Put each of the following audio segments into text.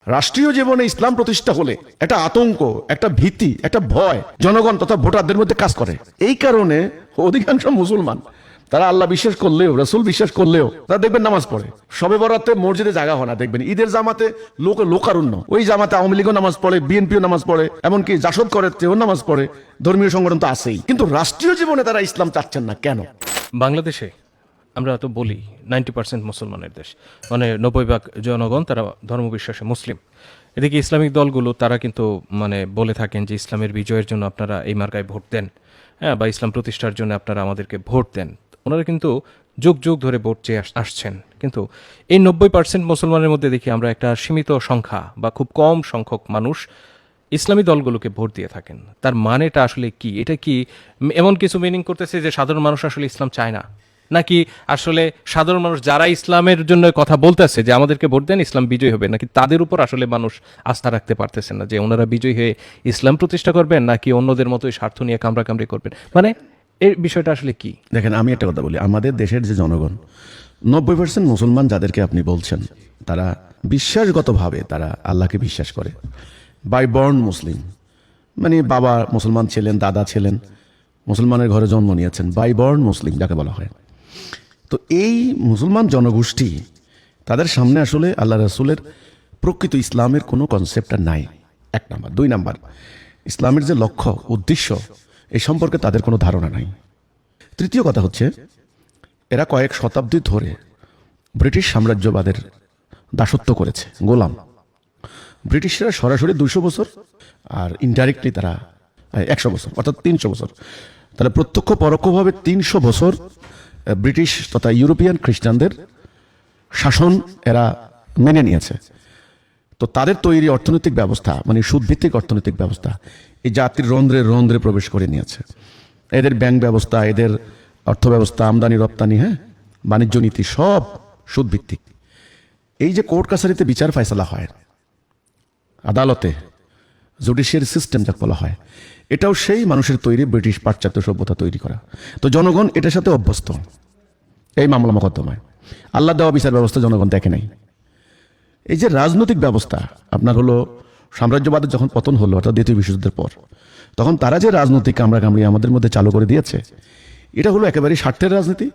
রাষ্ট্রীয় জীবনে ইসলাম প্রতিষ্ঠা হলে একটা আতঙ্ক, একটা ভীতি, একটা ভয় জনগণ তথা ভোটারদের মধ্যে কাজ করে। এই কারণে অধিকাংশ মুসলমান তারা আল্লাহ বিশ্বাস করলেও, রসুল বিশ্বাস করলেও তারা দেখবেন নামাজ পড়ে। সবে বরাতে মসজিদে জায়গা হয় না, দেখবেন ঈদের জামাতে লোকারণ্য, ওই জামাতে আওয়ামী লীগও নামাজ পড়ে, বিএনপিও নামাজ পড়ে, এমনকি জাসদ করে তেও নামাজ পড়ে, ধর্মীয় সংগঠন তো আছেই। কিন্তু রাষ্ট্রীয় জীবনে তারা ইসলাম চাচ্ছেন না কেন? বাংলাদেশে আমরা তো বলি 90% মুসলমানের দেশ, মানে 90% জনগণ তারা ধর্মবিশ্বাসে মুসলিম। এদিকে ইসলামিক দলগুলো তারা কিন্তু মানে বলে থাকেন যে ইসলামের বিজয়ের জন্য আপনারা এই মার্কায় ভোট দেন, হ্যাঁ, বা ইসলাম প্রতিষ্ঠার জন্য আপনারা আমাদেরকে ভোট দেন। ওনারা কিন্তু যুগ যুগ ধরে ভোট চেয়ে আসছেন। কিন্তু এই 90% মুসলমানের মধ্যে দেখি আমরা একটা সীমিত সংখ্যা বা খুব কম সংখ্যক মানুষ ইসলামী দলগুলোকে ভোট দিয়ে থাকেন। তার মানেটা আসলে কি? এটা কি এমন কিছু মিনিং করতেছে যে সাধারণ মানুষ আসলে ইসলাম চায় না, নাকি আসলে সাধারণ মানুষ যারা ইসলামের জন্য কথা বলতেছে যে আমাদেরকে ভোট দেন ইসলাম বিজয় হবে, নাকি তাদের উপর আসলে মানুষ আস্থা রাখতে পারতেছেন না যে ওনারা বিজয়ী হয়ে ইসলাম প্রতিষ্ঠা করবেন, নাকি অন্যদের মতোই স্বার্থ নিয়ে কামড়াকামড়ি করবেন? মানে এই বিষয়টা আসলে কি? দেখেন, আমি একটা কথা বলি, আমাদের দেশের যে জনগণ 90% মুসলমান যাদেরকে আপনি বলছেন, তারা বিশ্বাসগতভাবে তারা আল্লাহকে বিশ্বাস করে, বাই বর্ন মুসলিম, মানে বাবা মুসলমান ছিলেন, দাদা ছিলেন, মুসলমানের ঘরে জন্ম নিয়েছেন, বাই বর্ন মুসলিম যাকে বলা হয়। তো এই মুসলমান জনগোষ্ঠী, তাদের সামনে আসলে আল্লাহ রসুলের প্রকৃত ইসলামের কোনো কনসেপ্ট নাই, এক নাম্বার। দুই নাম্বার, ইসলামের যে লক্ষ্য উদ্দেশ্য এই সম্পর্কে তাদের কোনো ধারণা নাই। তৃতীয় কথা হচ্ছে, এরা কয়েক শতাব্দী ধরে ব্রিটিশ সাম্রাজ্যবাদের দাসত্ব করেছে, গোলাম। ব্রিটিশরা সরাসরি 200 বছর, আর ইনডাইরেক্টলি তারা 100 বছর, অর্থাৎ 300 বছর। তাহলে প্রত্যক্ষ পরোক্ষভাবে 300 বছর ব্রিটিশ তথা ইউরোপিয়ান খ্রিস্টানদের শাসন এরা মেনে নিয়েছে। তো তাদের তৈরি অর্থনৈতিক ব্যবস্থা, মানে সুদভিত্তিক অর্থনৈতিক ব্যবস্থা, এই জাতির রন্ধ্রে রন্ধ্রে প্রবেশ করে নিয়েছে। এদের ব্যাংক ব্যবস্থা, এদের অর্থ ব্যবস্থা, আমদানি রপ্তানি, হ্যাঁ, বাণিজ্য নীতি সব সুদভিত্তিক। এই যে কোর্ট কাছারিতে বিচার ফায়সালা হয়, আদালতে জুডিশিয়ারি সিস্টেম যাকে বলা হয়, এটাও সেই মানুষের তৈরি, ব্রিটিশ পাশ্চাত্য সভ্যতা তৈরি করা। তো জনগণ এটার সাথে অভ্যস্ত। এই মামলা মোকদ্দমায় আল্লাহ দেওয়া বিচার ব্যবস্থা জনগণ দেখে নাই। এই যে রাজনৈতিক ব্যবস্থা আপনার হলো, সাম্রাজ্যবাদের যখন পতন হলো অর্থাৎ দ্বিতীয় বিশ্বযুদ্ধের পর, তখন তারা যে রাজনৈতিক কামড়াকামড়ি আমাদের মধ্যে চালু করে দিয়েছে, এটা হলো একেবারে স্বার্থের রাজনীতি,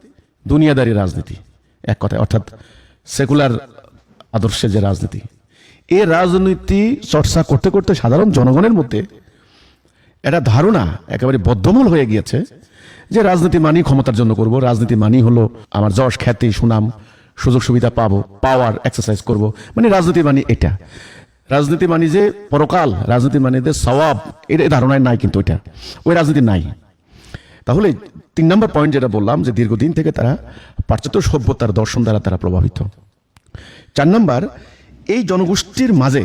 দুনিয়াদারি রাজনীতি, এক কথায়, অর্থাৎ সেকুলার আদর্শের যে রাজনীতি। এই রাজনীতি চর্চা করতে করতে সাধারণ জনগণের মধ্যে একটা ধারণা একেবারে বদ্ধমূল হয়ে গিয়েছে যে রাজনীতি মানি ক্ষমতার জন্য করব, রাজনীতি মানি হলো আমার যশ, খ্যাতি, সুনাম, সুযোগ সুবিধা পাবো, পাওয়ার এক্সারসাইজ করব, মানে রাজনীতি মানি এটা। রাজনীতি মানি যে পরকাল, রাজনীতি মানি যে সওয়াব, এর ধারণায় নাই, কিন্তু এটা ওই রাজনীতি নাই। তাহলে 3 নম্বর পয়েন্ট যেটা বললাম, যে দীর্ঘদিন থেকে তারা পাশ্চাত্য সভ্যতার দর্শন দ্বারা তারা প্রভাবিত। 4 নম্বর, এই জনগোষ্ঠীর মাঝে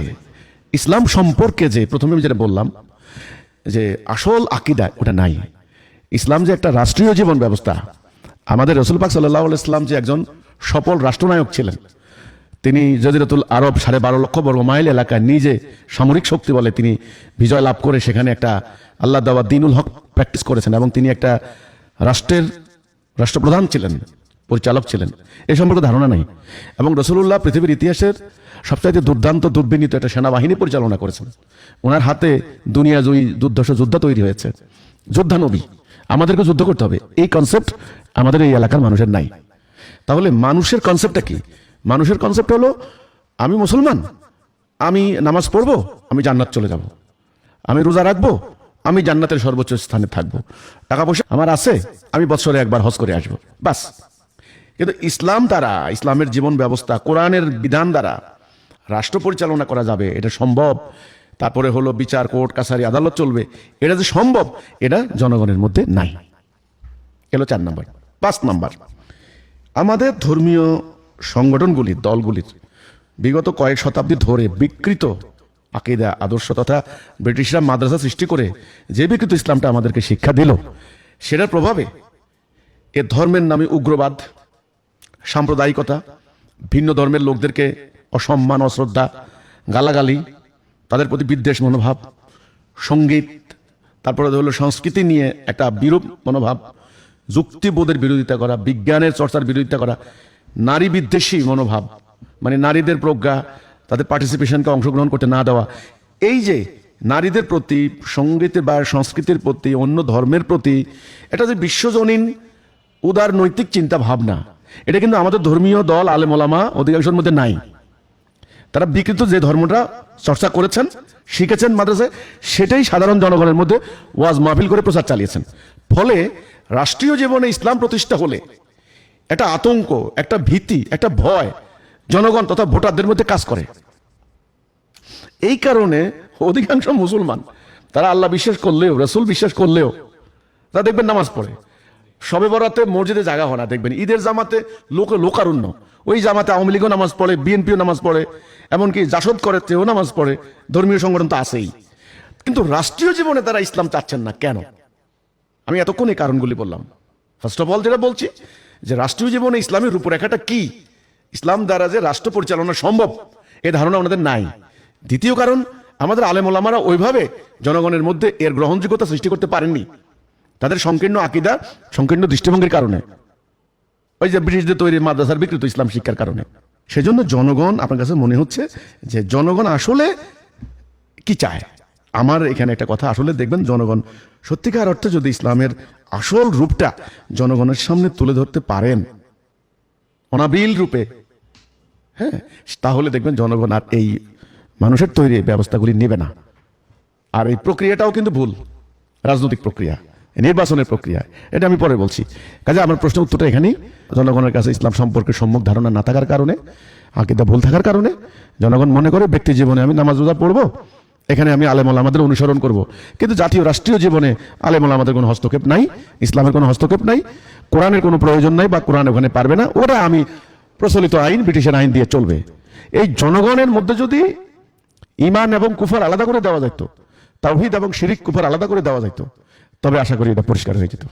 ইসলাম সম্পর্কে যে প্রথমে আমি যেটা বললাম যে আসল আকিদা, ওটা নাই। ইসলাম যে একটা রাষ্ট্রীয় জীবন ব্যবস্থা, আমাদের রসুল পাক সাল্লাল্লাহু আলাইহি ওয়াসাল্লাম যে একজন সফল রাষ্ট্রনায়ক ছিলেন, তিনি জজিরাতুল আরব 12.5 লক্ষ বর্গ মাইল এলাকায় নিজে সামরিক শক্তি বলে তিনি বিজয় লাভ করে সেখানে একটা আল্লাহ দেওয়া দ্বীনুল হক প্র্যাকটিস করেছেন, এবং তিনি একটা রাষ্ট্রপ্রধান ছিলেন, পরিচালক ছিলেন। এই সম্পর্কে ধারণা নাই। এবং রাসূলুল্লাহ পৃথিবীর ইতিহাসের সবচাইতে দুর্দান্ত দুর্বিনীত একটা সেনাবাহিনী পরিচালনা করেছেন। ওনার হাতে দুনিয়া জয়ী দুর্ধর্ষ যোদ্ধা তৈরি হয়েছে, যোদ্ধা নবী। আমাদেরকে যুদ্ধ করতে হবে, এই কনসেপ্ট আমাদের এই এলাকার মানুষের নাই। তাহলে মানুষের কনসেপ্টটা কি? মানুষের কনসেপ্ট হলো, আমি মুসলমান, আমি নামাজ পড়বো, আমি জান্নাত চলে যাব, আমি রোজা রাখবো, আমি জান্নাতের সর্বোচ্চ স্থানে থাকবো, টাকা পয়সা আমার আছে, আমি বছরে একবার হজ করে আসবো, বাস। কিন্তু ইসলাম দ্বারা, ইসলামের জীবন ব্যবস্থা, কোরআনের বিধান দ্বারা রাষ্ট্র পরিচালনা করা যাবে, এটা সম্ভব। তারপরে হলো বিচার, কোর্ট কাছারি, আদালত চলবে, এটা যে সম্ভব, এটা জনগণের মধ্যে নাই। এলো 4 নম্বর। 5 নম্বর, আমাদের ধর্মীয় সংগঠনগুলির, দলগুলির বিগত কয়েক শতাব্দী ধরে বিকৃত আকিদা, আদর্শ তথা ব্রিটিশরা মাদ্রাসা সৃষ্টি করে যে বিকৃত ইসলামটা আমাদেরকে শিক্ষা দিল, সেটার প্রভাবে এ ধর্মের নামে উগ্রবাদ, সাম্প্রদায়িকতা, ভিন্ন ধর্মের লোকদেরকে অসম্মান, অশ্রদ্ধা, গালাগালি, তাদের প্রতি বিদ্বেষ মনোভাব, সঙ্গীত, তারপরে হলো সংস্কৃতি নিয়ে একটা বিরূপ মনোভাব, যুক্তিবোধের বিরোধিতা করা, বিজ্ঞানের চর্চার বিরোধিতা করা, নারী বিদ্বেষী মনোভাব, মানে নারীদের প্রজ্ঞা, তাদের পার্টিসিপেশনকে অংশগ্রহণ করতে না দেওয়া, এই যে নারীদের প্রতি, সঙ্গীতের বা সংস্কৃতির প্রতি, অন্য ধর্মের প্রতি এটা যে বিশ্বজনীন উদার নৈতিক চিন্তা ভাবনা, এটা কিন্তু আমাদের ধর্মীয় দল আলেম ওলামা অধিকাংশের মধ্যে নাই। তারা বিকৃত যে ধর্মটা চর্চা করেছেন, শিখেছেন মাদ্রাসায়, সেটাই সাধারণ জনগণের মধ্যে ওয়াজ মাহফিল করে প্রচার চালিয়েছেন। ফলে রাষ্ট্রীয় জীবনে ইসলাম প্রতিষ্ঠা হলে একটা আতঙ্ক, একটা ভীতি, একটা ভয় জনগণ তথা ভোটারদের মধ্যে কাজ করে। এই কারণে অধিকাংশ মুসলমান তারা আল্লাহ বিশ্বাস করলেও, রসুল বিশ্বাস করলেও, তারা দেখবেন নামাজ পড়ে, শবে বরাতে মসজিদে জায়গা হয় না, দেখবেন ঈদের জামাতে লোকারণ্য, ওই জামাতে আওয়ামী লীগও নামাজ পড়ে, বিএনপিও নামাজ পড়ে, এমনকি জাসদ করে তেও নামাজ পড়ে, ধর্মীয় সংগঠন তো আছেই। কিন্তু রাষ্ট্রীয় জীবনে তারা ইসলাম চাচ্ছেন না কেন? আমি এতক্ষণ এই কারণগুলি বললাম। ফার্স্ট অফ অল যেটা বলছি যে রাষ্ট্রীয় জীবনে ইসলামের রূপরেখাটা কি, ইসলাম দ্বারা যে রাষ্ট্র পরিচালনা সম্ভব এ ধারণা আমাদের নাই। দ্বিতীয় কারণ, আমাদের আলেম ওলামারা ওইভাবে জনগণের মধ্যে এর গ্রহণযোগ্যতা সৃষ্টি করতে পারেননি, তাদের সংকীর্ণ আকীদা, সংকীর্ণ দৃষ্টিভঙ্গির কারণে, ওই যে ব্রিটিশদের তৈরি মাদ্রাসার বিকৃত ইসলাম শিক্ষার কারণে। সেজন্য জনগণ, আপনার কাছে মনে হচ্ছে যে জনগণ আসলে কি চায়? আমার এখানে একটা কথা, আসলে দেখবেন জনগণ সত্যিকার অর্থে যদি ইসলামের আসল রূপটা জনগণের সামনে তুলে ধরতে পারেন অনাবিল রূপে, হ্যাঁ, তাহলে দেখবেন জনগণ আর এই মানুষের তৈরি ব্যবস্থাগুলি নেবে না। আর এই প্রক্রিয়াটাও কিন্তু ভুল, রাজনৈতিক প্রক্রিয়া, নির্বাচনের প্রক্রিয়া, এটা আমি পরে বলছি। কাজে আমার প্রশ্ন উত্তরটা এখানেই, জনগণের কাছে ইসলাম সম্পর্কে সম্যক ধারণা না থাকার কারণে, আকীদা ভুল থাকার কারণে জনগণ মনে করে ব্যক্তি জীবনে আমি নামাজ রোজা পড়বো, এখানে আমি আলেম ওলামাদের অনুসরণ করব, কিন্তু জাতীয় রাষ্ট্রীয় জীবনে আলেম ওলামাদের কোনো হস্তক্ষেপ নাই, ইসলামের কোনো হস্তক্ষেপ নাই, কোরআনের কোনো প্রয়োজন নাই, বা কোরআন ওখানে পারবে না, ওটা আমি প্রচলিত আইন, ব্রিটিশের আইন দিয়ে চলবে। এই জনগণের মধ্যে যদি ঈমান এবং কুফর আলাদা করে দেওয়া যেত, তাওহীদ এবং শিরিক কুফর আলাদা করে দেওয়া যেত, তবে আশা করি এটা পরিষ্কার হয়ে যেত।